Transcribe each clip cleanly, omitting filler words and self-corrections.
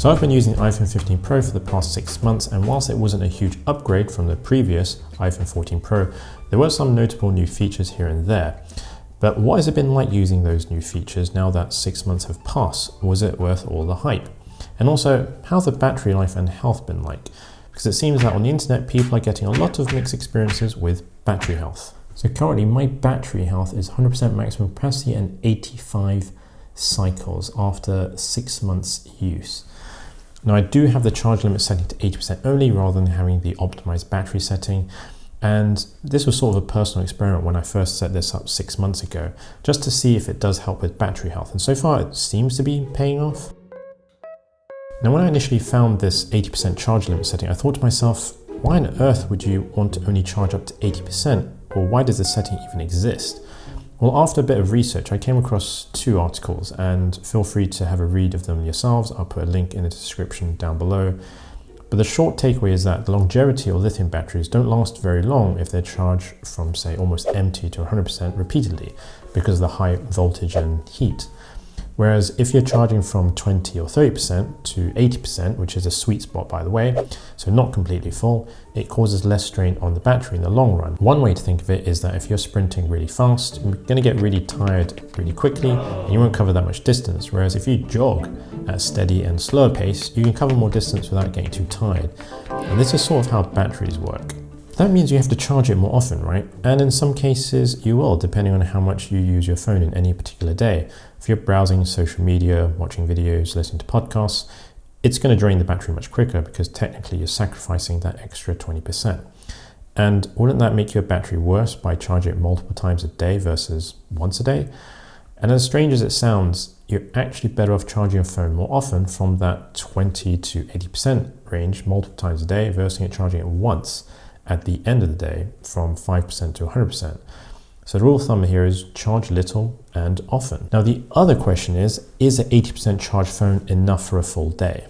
So I've been using the iPhone 15 Pro for the past 6 months, and whilst it wasn't a huge upgrade from the previous iPhone 14 Pro, there were some notable new features here and there. But what has it been like using those new features now that 6 months have passed? Was it worth all the hype? And also, how's the battery life and health been like? Because it seems that on the internet, people are getting a lot of mixed experiences with battery health. So currently my battery health is 100% maximum capacity and 85 cycles after 6 months use. Now I do have the charge limit setting to 80% only rather than having the optimized battery setting. And this was sort of a personal experiment when I first set this up 6 months ago, just to see if it does help with battery health. And so far it seems to be paying off. Now when I initially found this 80% charge limit setting, I thought to myself, why on earth would you want to only charge up to 80%? Or why does this setting even exist? Well, after a bit of research, I came across 2 articles, and feel free to have a read of them yourselves. I'll put a link in the description down below. But the short takeaway is that the longevity of lithium batteries don't last very long if they're charged from, say, almost empty to 100% repeatedly because of the high voltage and heat. Whereas if you're charging from 20 or 30% to 80%, which is a sweet spot by the way, so not completely full, it causes less strain on the battery in the long run. One way to think of it is that if you're sprinting really fast, you're going to get really tired really quickly and you won't cover that much distance. Whereas if you jog at a steady and slower pace, you can cover more distance without getting too tired. And this is sort of how batteries work. That means you have to charge it more often, right? And in some cases you will, depending on how much you use your phone in any particular day. If you're browsing social media, watching videos, listening to podcasts, it's going to drain the battery much quicker because technically you're sacrificing that extra 20%. And wouldn't that make your battery worse by charging it multiple times a day versus once a day? And as strange as it sounds, you're actually better off charging your phone more often from that 20 to 80% range multiple times a day versus charging it once at the end of the day from 5% to 100%. So the rule of thumb here is charge little and often. Now the other question is an 80% charged phone enough for a full day?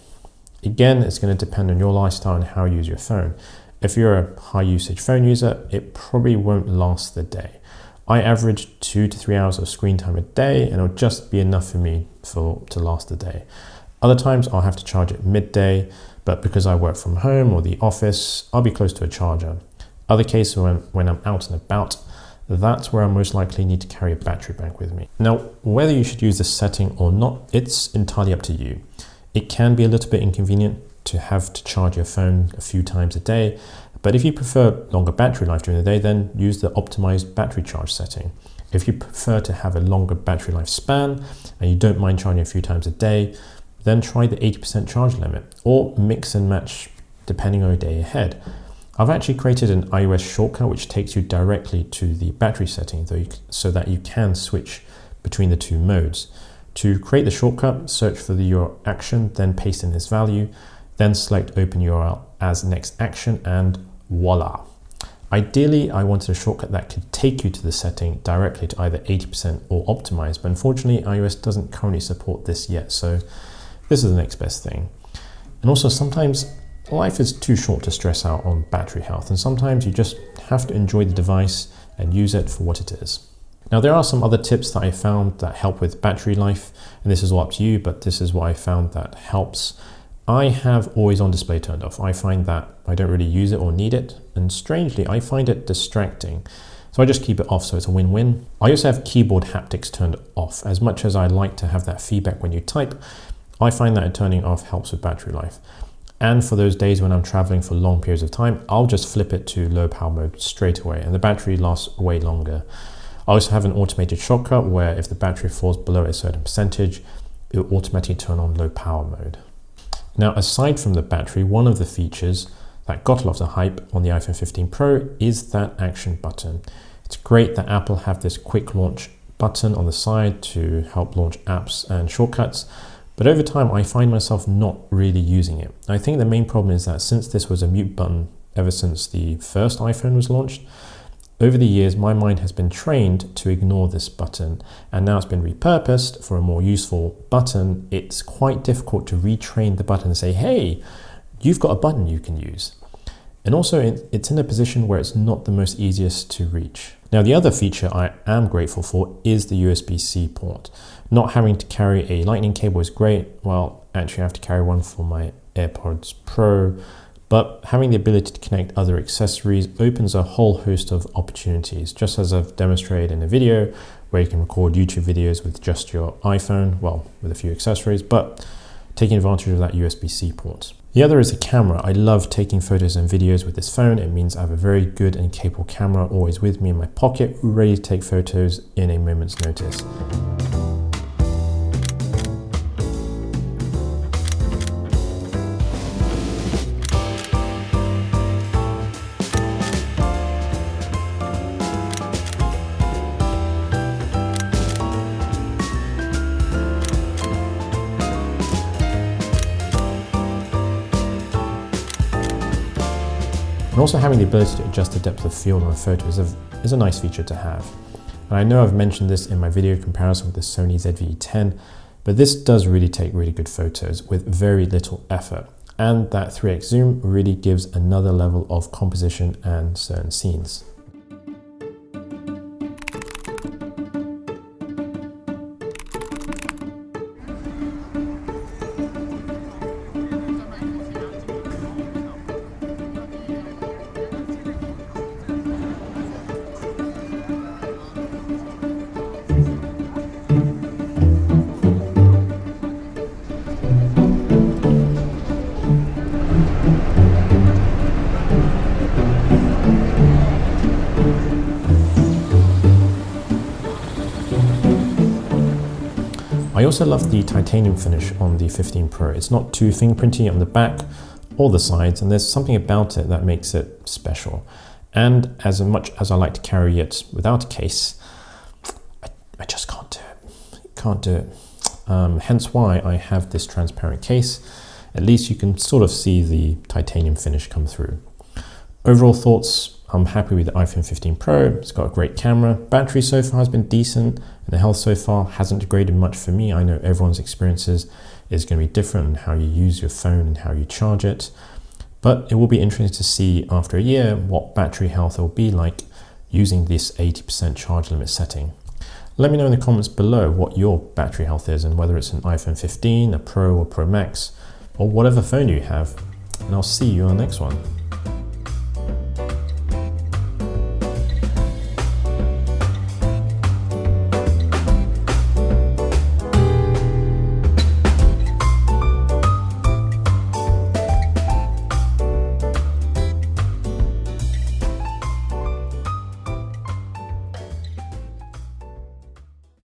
Again, it's going to depend on your lifestyle and how you use your phone. If you're a high usage phone user, it probably won't last the day. I average 2 to 3 hours of screen time a day and it'll just be enough for me to last the day. Other times I'll have to charge it midday, but because I work from home or the office, I'll be close to a charger. Other cases when I'm out and about, that's where I most likely need to carry a battery bank with me. Now, whether you should use this setting or not, it's entirely up to you. It can be a little bit inconvenient to have to charge your phone a few times a day, but if you prefer longer battery life during the day, then use the optimized battery charge setting. If you prefer to have a longer battery life span and you don't mind charging a few times a day, then try the 80% charge limit or mix and match depending on your day ahead. I've actually created an iOS shortcut which takes you directly to the battery setting so that you can switch between the 2 modes. To create the shortcut, search for your action, then paste in this value, then select open URL as next action and voila. Ideally, I wanted a shortcut that could take you to the setting directly to either 80% or optimized, but unfortunately iOS doesn't currently support this yet, so this is the next best thing. And also sometimes life is too short to stress out on battery health, and sometimes you just have to enjoy the device and use it for what it is. Now there are some other tips that I found that help with battery life, and this is all up to you, but this is what I found that helps. I have always on display turned off. I find that I don't really use it or need it, and strangely I find it distracting. So I just keep it off so it's a win-win. I also have keyboard haptics turned off. As much as I like to have that feedback when you type, I find that turning off helps with battery life. And for those days when I'm traveling for long periods of time, I'll just flip it to low power mode straight away and the battery lasts way longer. I also have an automated shortcut where if the battery falls below a certain percentage, it will automatically turn on low power mode. Now, aside from the battery, one of the features that got a lot of hype on the iPhone 15 Pro is that action button. It's great that Apple have this quick launch button on the side to help launch apps and shortcuts. But over time, I find myself not really using it. I think the main problem is that since this was a mute button ever since the first iPhone was launched, over the years, my mind has been trained to ignore this button, and now it's been repurposed for a more useful button. It's quite difficult to retrain the button and say, hey, you've got a button you can use. And also it's in a position where it's not the most easiest to reach. Now, the other feature I am grateful for is the USB-C port. Not having to carry a lightning cable is great. Well, actually I have to carry one for my AirPods Pro, but having the ability to connect other accessories opens a whole host of opportunities, just as I've demonstrated in the video, where you can record YouTube videos with just your iPhone, well, with a few accessories, but taking advantage of that USB-C port. The other is the camera. I love taking photos and videos with this phone. It means I have a very good and capable camera always with me in my pocket, ready to take photos in a moment's notice. And also having the ability to adjust the depth of field on a photo is a nice feature to have. And I know I've mentioned this in my video comparison with the Sony ZV-E10, but this does really take really good photos with very little effort. And that 3x zoom really gives another level of composition and certain scenes. I also love the titanium finish on the 15 Pro. It's not too fingerprinty on the back or the sides, and there's something about it that makes it special. And as much as I like to carry it without a case, I just can't do it. Can't do it. Hence why I have this transparent case. At least you can sort of see the titanium finish come through. Overall thoughts, I'm happy with the iPhone 15 Pro. It's got a great camera. Battery so far has been decent, and the health so far hasn't degraded much for me. I know everyone's experiences is going to be different in how you use your phone and how you charge it. But it will be interesting to see after a year what battery health it will be like using this 80% charge limit setting. Let me know in the comments below what your battery health is and whether it's an iPhone 15, a Pro or Pro Max, or whatever phone you have. And I'll see you on the next one.